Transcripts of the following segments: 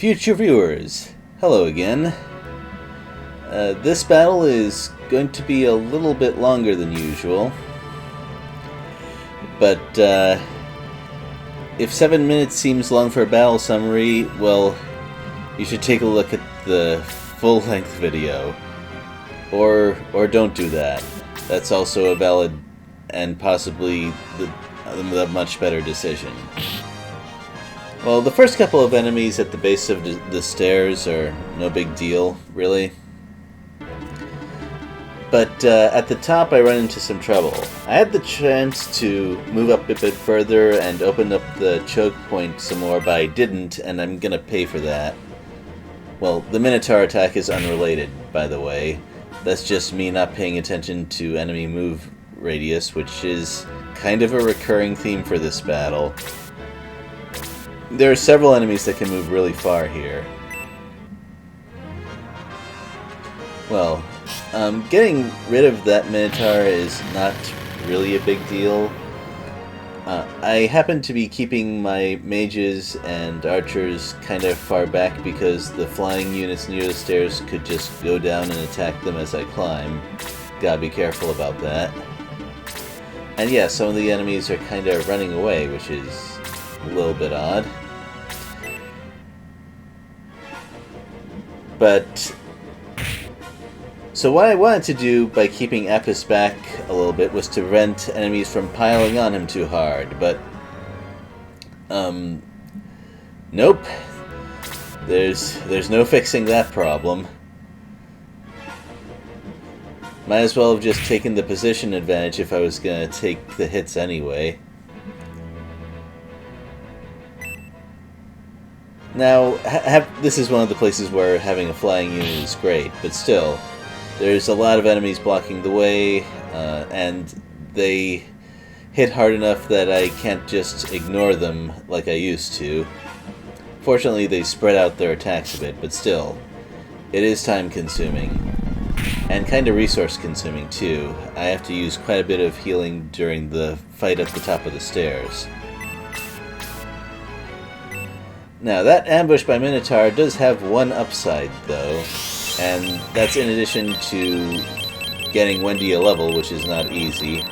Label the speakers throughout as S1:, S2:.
S1: Future viewers, hello again. This battle is going to be a little bit longer than usual, but if 7 minutes seems long for a battle summary, well, you should take a look at the full-length video, or don't do that. That's also a valid and possibly the much better decision. Well, the first couple of enemies at the base of the stairs are no big deal, really. But at the top I run into some trouble. I had the chance to move up a bit further and open up the choke point some more, but I didn't, and I'm gonna pay for that. Well, the Minotaur attack is unrelated, by the way. That's just me not paying attention to enemy move radius, which is kind of a recurring theme for this battle. There are several enemies that can move really far here. Well, getting rid of that Minotaur is not really a big deal. I happen to be keeping my mages and archers kind of far back because the flying units near the stairs could just go down and attack them as I climb. Gotta be careful about that. And yeah, some of the enemies are kind of running away, which is a little bit odd. But so what I wanted to do by keeping Apis back a little bit was to prevent enemies from piling on him too hard, but nope. There's no fixing that problem. Might as well have just taken the position advantage if I was gonna take the hits anyway. Now, this is one of the places where having a flying unit is great, but still, there's a lot of enemies blocking the way, and they hit hard enough that I can't just ignore them like I used to. Fortunately, they spread out their attacks a bit, but still, it is time-consuming, and kind of resource-consuming too. I have to use quite a bit of healing during the fight at the top of the stairs. Now, that ambush by Minotaur does have one upside, though, and that's in addition to getting Wendy a level, which is not easy.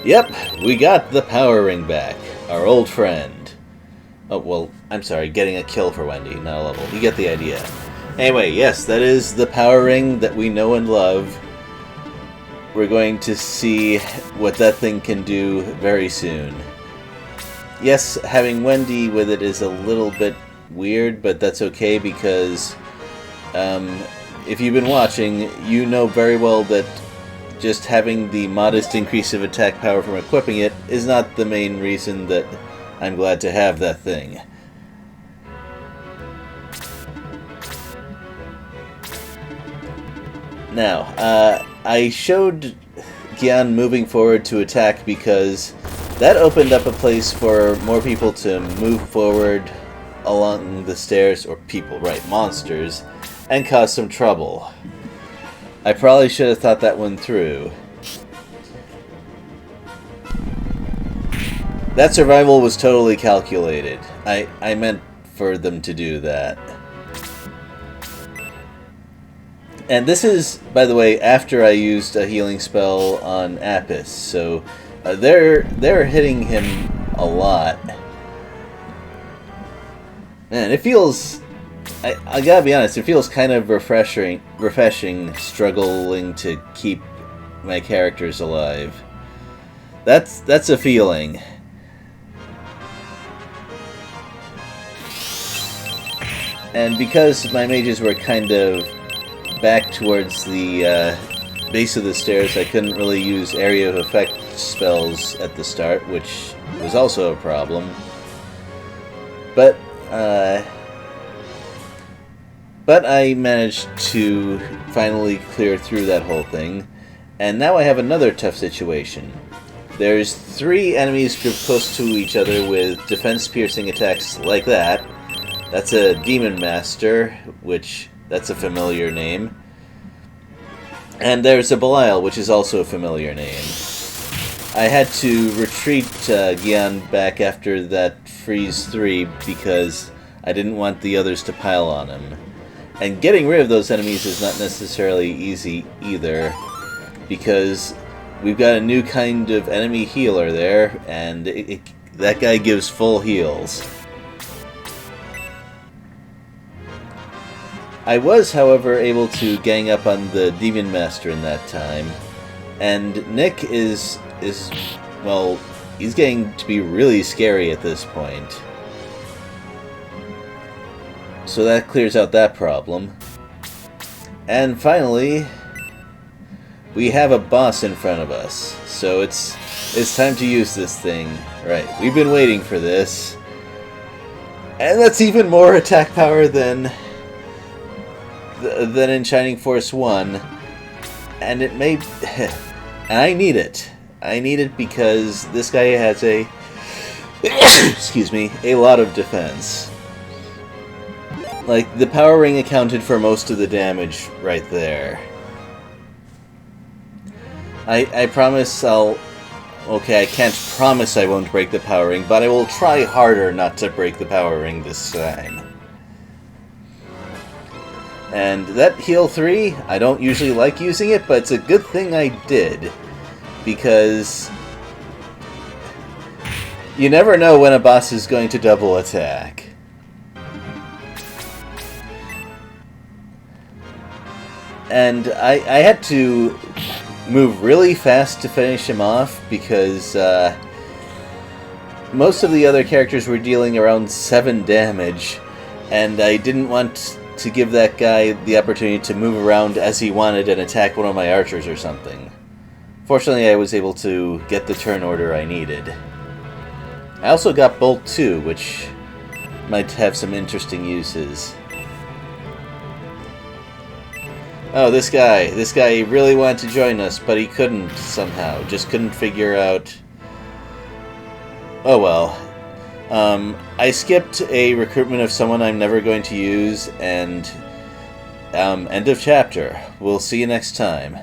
S1: Yep, we got the power ring back, our old friend. Oh, well, I'm sorry, getting a kill for Wendy, not a level. You get the idea. Anyway, yes, that is the power ring that we know and love. We're going to see what that thing can do very soon. Yes, having Wendy with it is a little bit weird, but that's okay because if you've been watching, you know very well that just having the modest increase of attack power from equipping it is not the main reason that I'm glad to have that thing. Now, I showed Gian moving forward to attack because that opened up a place for more people to move forward along the stairs, or people, right, monsters, and cause some trouble. I probably should have thought that one through. That survival was totally calculated. I meant for them to do that. And this is, by the way, after I used a healing spell on Apis, so they're hitting him a lot. Man, it feels... I gotta be honest, it feels kind of refreshing struggling to keep my characters alive. That's a feeling. And because my mages were kind of back towards the base of the stairs, I couldn't really use area of effect spells at the start, which was also a problem. But I managed to finally clear through that whole thing, and now I have another tough situation. There's 3 enemies grouped close to each other with defense-piercing attacks like that. That's a Demon Master, which, that's a familiar name. And there's a Belial, which is also a familiar name. I had to retreat Gian back after that Freeze 3 because I didn't want the others to pile on him. And getting rid of those enemies is not necessarily easy either, because we've got a new kind of enemy healer there, and that guy gives full heals. I was, however, able to gang up on the Demon Master in that time, and Nick is well, he's getting to be really scary at this point. So that clears out that problem. And finally, we have a boss in front of us. So it's time to use this thing. Right, we've been waiting for this. And that's even more attack power than in Shining Force 1. And it may... and I need it. I need it because this guy has a... excuse me, a lot of defense. Like, the power ring accounted for most of the damage right there. I promise I'll... Okay, I can't promise I won't break the power ring, but I will try harder not to break the power ring this time. And that heal 3, I don't usually like using it, but it's a good thing I did. Because you never know when a boss is going to double attack. And I had to move really fast to finish him off because most of the other characters were dealing around 7 damage, and I didn't want to give that guy the opportunity to move around as he wanted and attack one of my archers or something. Fortunately, I was able to get the turn order I needed. I also got Bolt 2, which might have some interesting uses. Oh, this guy really wanted to join us, but he couldn't somehow. Just couldn't figure out... Oh well. I skipped a recruitment of someone I'm never going to use, and end of chapter. We'll see you next time.